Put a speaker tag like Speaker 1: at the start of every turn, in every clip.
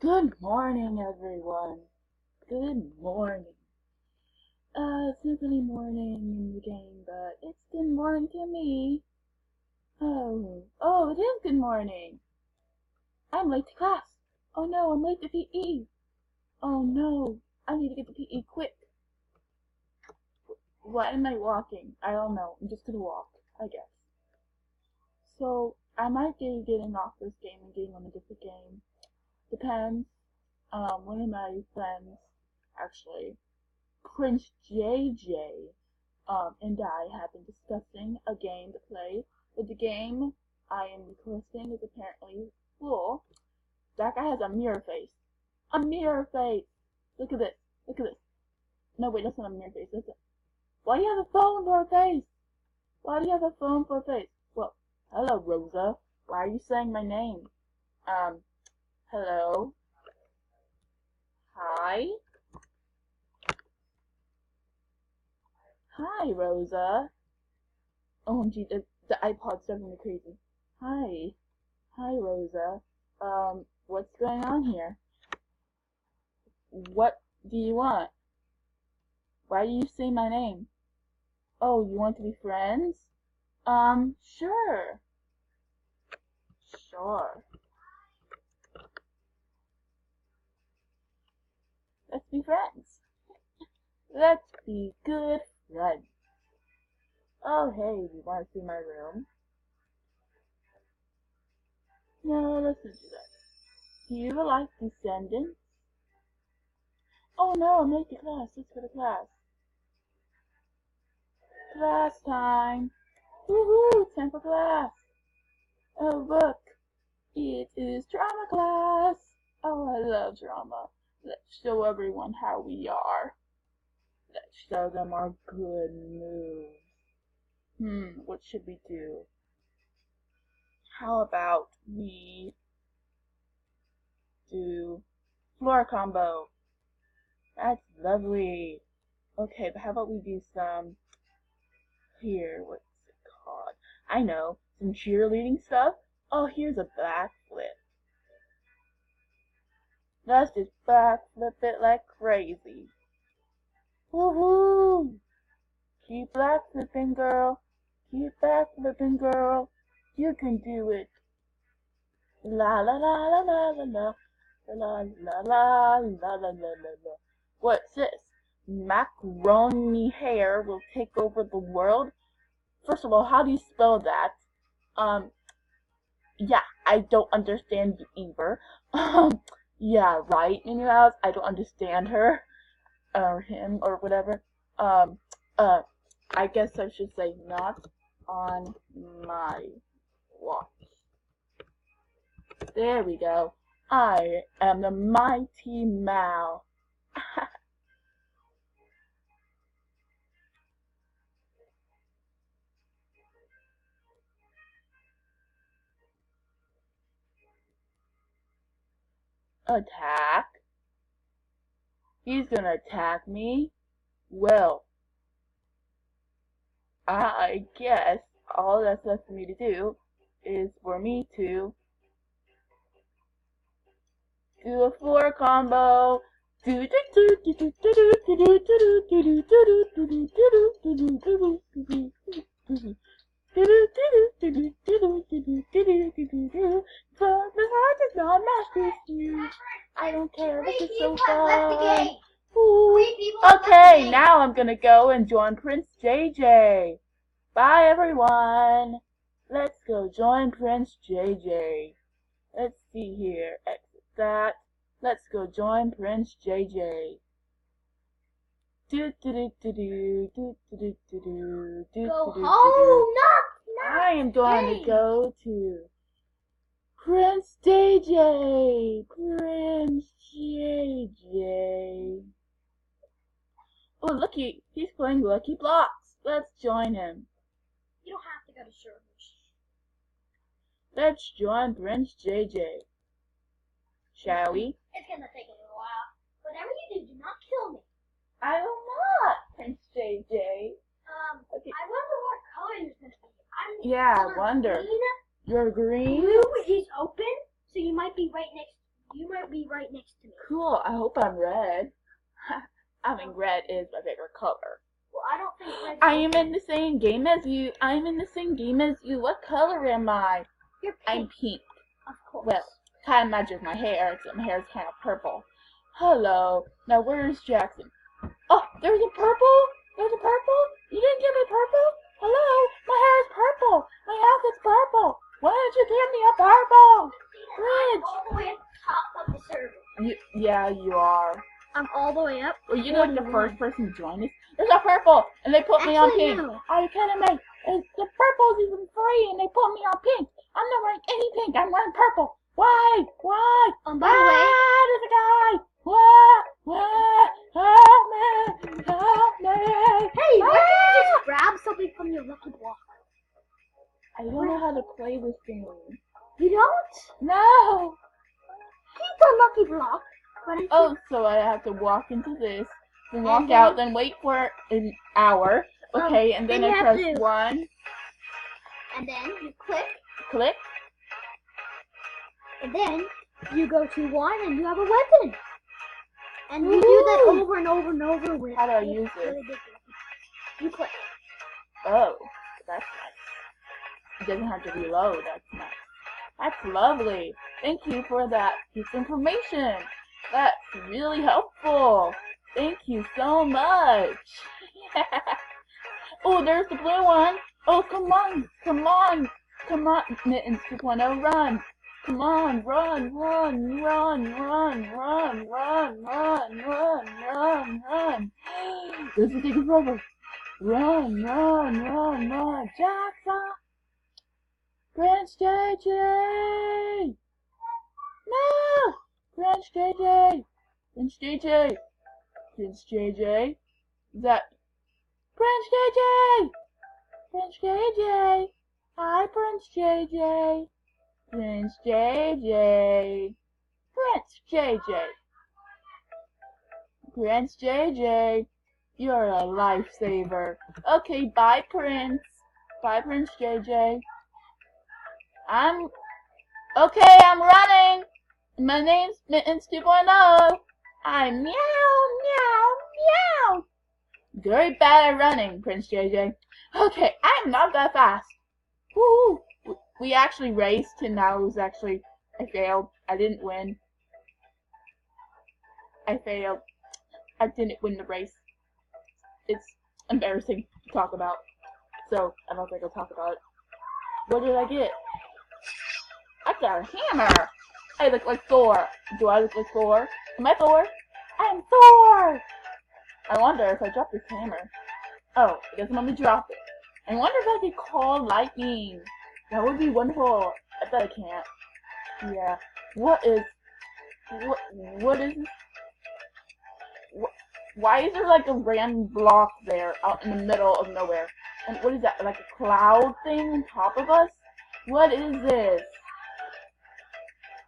Speaker 1: Good morning, everyone. Good morning. It's not really morning in the game, but it's good morning to me. Oh, it is good morning. I'm late to class. Oh no, I'm late to PE. Oh no, I need to get to PE quick. Why am I walking? I don't know. I'm just gonna walk, I guess. So, I might be getting off this game and getting on a different game. Depends. One of my friends, actually, Prince JJ, and I have been discussing a game to play, but the game I am requesting is apparently full. That guy has a mirror face. A mirror face! Look at this. Look at this. No, wait, that's not a mirror face. That's a... Why do you have a phone for a face? Why do you have a phone for a face? Well, hello, Rosa. Why are you saying my name? Hello? Hi? Hi, Rosa. OMG, the iPod's driving me crazy. Hi. Hi, Rosa. What's going on here? What do you want? Why do you say my name? Oh, you want to be friends? Sure. Sure. Let's be friends. Let's be good friends. Oh, hey, you want to see my room? No, let's not do that. Do you ever like Descendants? Oh no, I'm late to class. Let's go to class. Class time. Woohoo, time for class. Oh, look. It is drama class. Oh, I love drama. Let's show everyone how we are. Let's show them our good moves. What should we do? How about we do floor combo? That's lovely. Okay, but how about we do some, what's it called? I know, some cheerleading stuff. Oh, here's a backflip. Let's just backflip it like crazy. Woohoo! Keep backflipping, girl. Keep backflipping, girl. You can do it. La la la la la la la. La la la la la la la. What's this? Macaroni hair will take over the world? First of all, how do you spell that? Yeah, I don't understand you either. Yeah, right, Minnie Mouse. I don't understand her. Or him, or whatever. I guess I should say not on my watch. There we go. I am the Mighty Mouse. Attack? He's gonna attack me? Well, I guess all that's left for me to do is for me to do a floor combo. But my heart does not match with you. I don't care. This is so fun. Okay, now I'm gonna go and join Prince JJ. Bye, everyone. Let's go join Prince JJ. Let's see here. Exit that. Let's go join Prince JJ.
Speaker 2: Go home,
Speaker 1: I am going to go to Prince JJ. Prince JJ. Oh, looky, he's playing Lucky Blocks. Let's join him.
Speaker 2: You don't have to go to service.
Speaker 1: Let's join Prince JJ. Shall we?
Speaker 2: It's gonna take a little while. Whatever you do not kill me.
Speaker 1: I will not, Prince JJ.
Speaker 2: Okay. I wonder what color you're gonna be.
Speaker 1: Yeah, I wonder.
Speaker 2: Green.
Speaker 1: You're green?
Speaker 2: Blue is open, so you might be right next You might be right next to me.
Speaker 1: Cool, I hope I'm red. I mean, red is my favorite color.
Speaker 2: Well, I don't think red's
Speaker 1: I am in the same game as you. I'm in the same game as you. What color am I?
Speaker 2: You're pink.
Speaker 1: I'm pink.
Speaker 2: Of course.
Speaker 1: Well, kind of matches my hair, except my hair is kind of purple. Hello. Now, where's Jackson? Oh, there's a purple? There's a purple? You didn't give me purple? Hello? My hair is purple. My outfit's purple. Why didn't you give me a purple? Bridge.
Speaker 2: All the way at the top of the server.
Speaker 1: Yeah, you are.
Speaker 2: I'm all the way up.
Speaker 1: Were you like the first person to join us? There's a purple, and they put me on pink.
Speaker 2: No.
Speaker 1: Are you kidding me? The purple's even free, and they put me on pink. I'm not wearing any pink. I'm wearing purple. Why? Why?
Speaker 2: By the way,
Speaker 1: There's a guy. What? Help me! Help me!
Speaker 2: hey, why can't you just grab something from your lucky block?
Speaker 1: I don't know how to play this game.
Speaker 2: You don't?
Speaker 1: No.
Speaker 2: Keep the lucky block.
Speaker 1: Oh, so I have to walk into this, then walk
Speaker 2: And
Speaker 1: out,
Speaker 2: then-
Speaker 1: then wait for an hour. Okay, and then
Speaker 2: then
Speaker 1: I
Speaker 2: you have
Speaker 1: press
Speaker 2: to-
Speaker 1: 1,
Speaker 2: And then you click,
Speaker 1: click.
Speaker 2: and then you go to 1 and you have a weapon. And you do that
Speaker 1: Woo!
Speaker 2: over and over and over with.
Speaker 1: How do I use this?
Speaker 2: really big. You click.
Speaker 1: Oh, that's nice. It doesn't have to reload. That's nice. That's lovely. Thank you for that piece of information. That's really helpful. Thank you so much. Oh, there's the blue one. Oh, come on. Come on. Come on, Mittens 2.0, run. Come on, run, run, run, run, run, run, run, run, run, run. This is taking forever. Run, run, run, run. Jackson! Prince JJ! No! Prince JJ! Prince JJ! Prince JJ? Is that... Prince JJ! Prince JJ! Hi, Prince JJ! Prince JJ! Prince JJ! Prince JJ! You're a lifesaver. Okay, bye, Prince. Bye, Prince JJ. Okay, I'm running. My name's Mittens 2.0. I'm meow, meow, meow. Very bad at running, Prince JJ. Okay, I'm not that fast. Woo! We actually raced, and now it was actually, I failed. I didn't win. I failed. I didn't win the race. It's embarrassing to talk about. So, I don't think I'll talk about it. What did I get? I got a hammer! I look like Thor. Do I look like Thor? Am I Thor? I'm Thor! I wonder if I drop this hammer. Oh, I guess I'm gonna drop it. I wonder if I could call lightning. That would be wonderful. I bet I can't. Yeah. What is this? Why is there like a random block there out in the middle of nowhere? And what is that, like a cloud thing on top of us? What is this?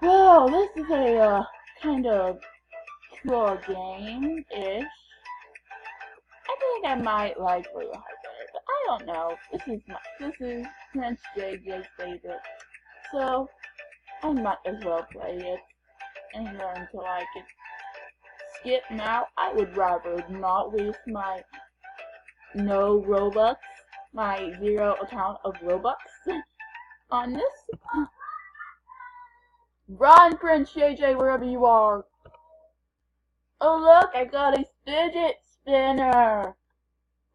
Speaker 1: Well, this is a kind of cool game-ish. I think I might like Blue Heart better, but I don't know. This is Prince JJ's favorite, so I might as well play it and learn to like it. Skip now. I would rather not waste my no Robux, my 0 account of Robux on this. Run, Prince JJ, wherever you are. Oh look, I got a fidget spinner.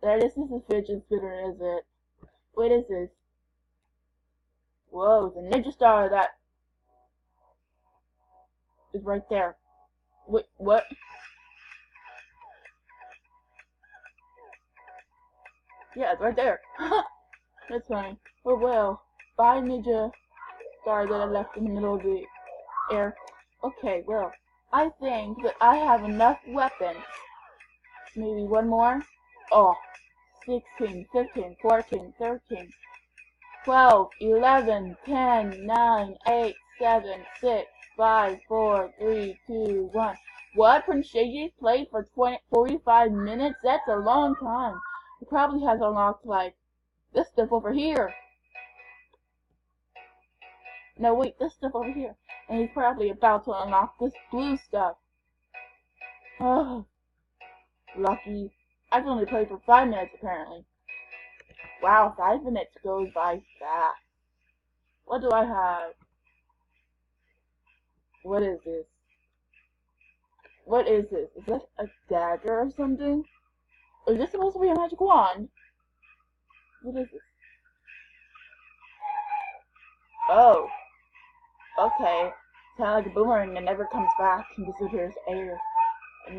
Speaker 1: This is a fidget spinner, is it? What is this? Whoa, the Ninja Star that is right there. Wait, what? Yeah, it's right there. That's fine. Oh well. Bye, Ninja Star that I left in the middle of the air. Okay, well, I think that I have enough weapons. Maybe one more? Oh, 16, 15, 14, 13, 12, 11, 10, 9, 8, 7, 6, 5, 4, 3, 2, 1. What? Prince JJ played for 45 minutes? That's a long time. He probably has unlocked, like, this stuff over here. No, wait, this stuff over here. And he's probably about to unlock this blue stuff. Oh, lucky. I've only played for 5 minutes apparently. Wow, 5 minutes goes by fast. What do I have? What is this? What is this? Is this a dagger or something? Or is this supposed to be a magic wand? What is this? Oh. Okay. Kind of like a boomerang that never comes back and disappears in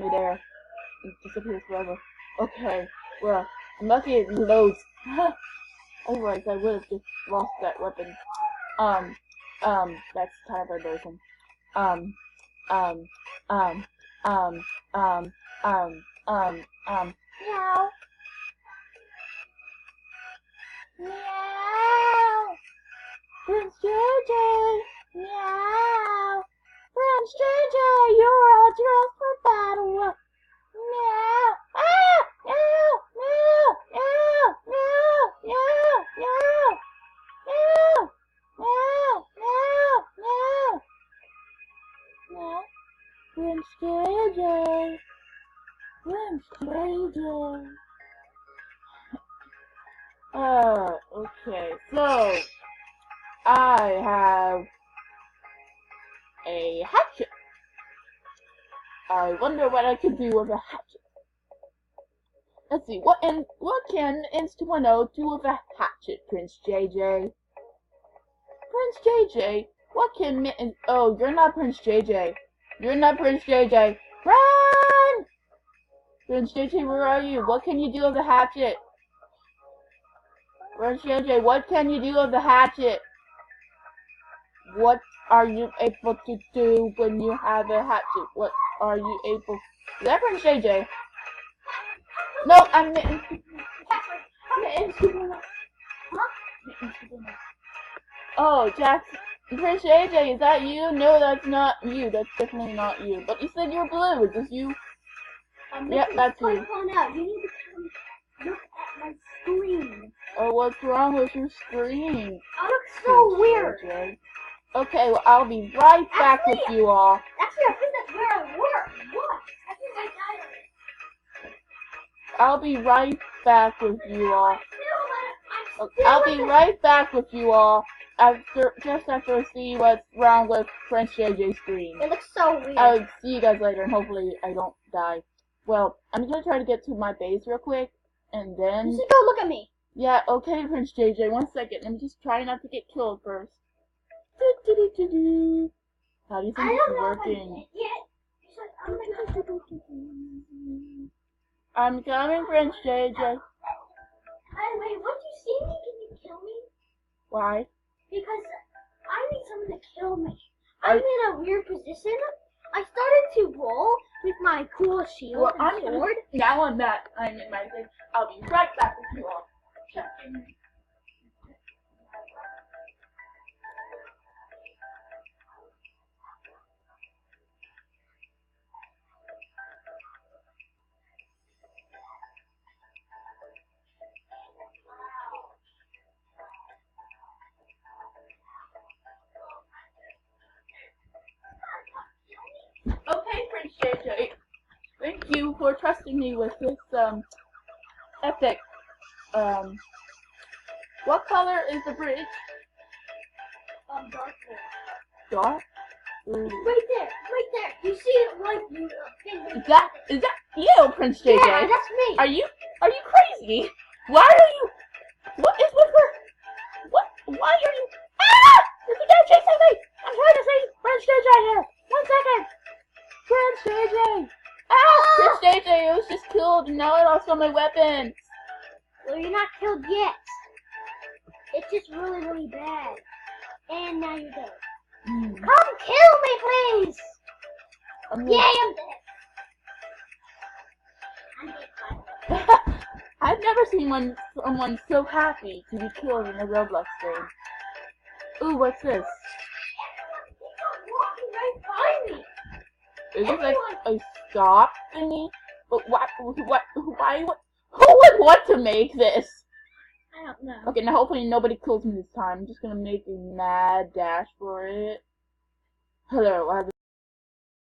Speaker 1: midair. It disappears forever. Okay. Well, I'm lucky it reloads. Otherwise, I would have just lost that weapon. That's kind of embarrassing. Um, um, um, um, um, meow. Meow. Prince JJ. Meow. Prince JJ, you're all dressed for battle. Meow. Ah! Meow. Meow. Meow. Meow. Meow. Meow. Meow. Meow. Meow. Meow. Meow. Prince JJ. Prince JJ. Okay, so I have a hatchet. I wonder what I could do with a hatchet. Let's see, what can Inns 2.0 do with a hatchet, Prince JJ? Prince JJ, what can Mittens... Oh, you're not Prince JJ. You're not Prince JJ. Run! Prince JJ, where are you? What can you do with a hatchet? Prince JJ, what can you do with the hatchet? What are you able to do when you have a hatchet? What are you able... Is that Prince JJ? No, I'm Mittens. Oh, Jackson. Prince JJ, is that you? No, that's not you. That's definitely not you. But you said you're blue. Is this you? Yep, that's you.
Speaker 2: You need to come look at my screen.
Speaker 1: Oh, what's wrong with your screen?
Speaker 2: I look so weird.
Speaker 1: JJ. Okay, well, I'll be right back with you all.
Speaker 2: Actually, I think that's where I work. What? I think my diary.
Speaker 1: I'll be right back with you all. I'll be right back with you all just after I see what's wrong with Prince JJ's screen.
Speaker 2: It looks so weird.
Speaker 1: I'll see you guys later, and hopefully I don't die. Well, I'm gonna try to get to my base real quick, and then...
Speaker 2: You should go look at me.
Speaker 1: Yeah, okay, Prince JJ, 1 second. Let me just try not to get killed first. How do you think this is working? I'm coming, Prince JJ.
Speaker 2: Wait, once you see me, can you kill me?
Speaker 1: Why?
Speaker 2: Because I need someone to kill me. I'm in a weird position. I started to roll with my cool shield and sword.
Speaker 1: Now I'm back. I'm in my thing. I'll be right back with you all. Okay, Prince JJ. Thank you for trusting me with this epic. What color is the bridge?
Speaker 2: Dark blue.
Speaker 1: Dark?
Speaker 2: Right there. You see it right blue.
Speaker 1: Is that you, Prince JJ?
Speaker 2: Yeah, that's me.
Speaker 1: Are you crazy? Why are you? What is with her? What? Why are you? Ah! There's a guy chasing me! I'm trying to save Prince JJ here. 1 second. Prince JJ. Ah! Prince JJ, I was just killed and now I lost all my weapons.
Speaker 2: Well, you're not killed yet. It's just really, really bad. And now you're dead. Come kill me, please! Yay, I'm dead.
Speaker 1: I've never seen someone so happy to be killed in a Roblox game. Ooh, what's this?
Speaker 2: He's walking right by me.
Speaker 1: Is this like a stop thingy? But why, who would want to make this?
Speaker 2: I don't know.
Speaker 1: Okay, now hopefully nobody kills me this time. I'm just gonna make a mad dash for it. Hello, I have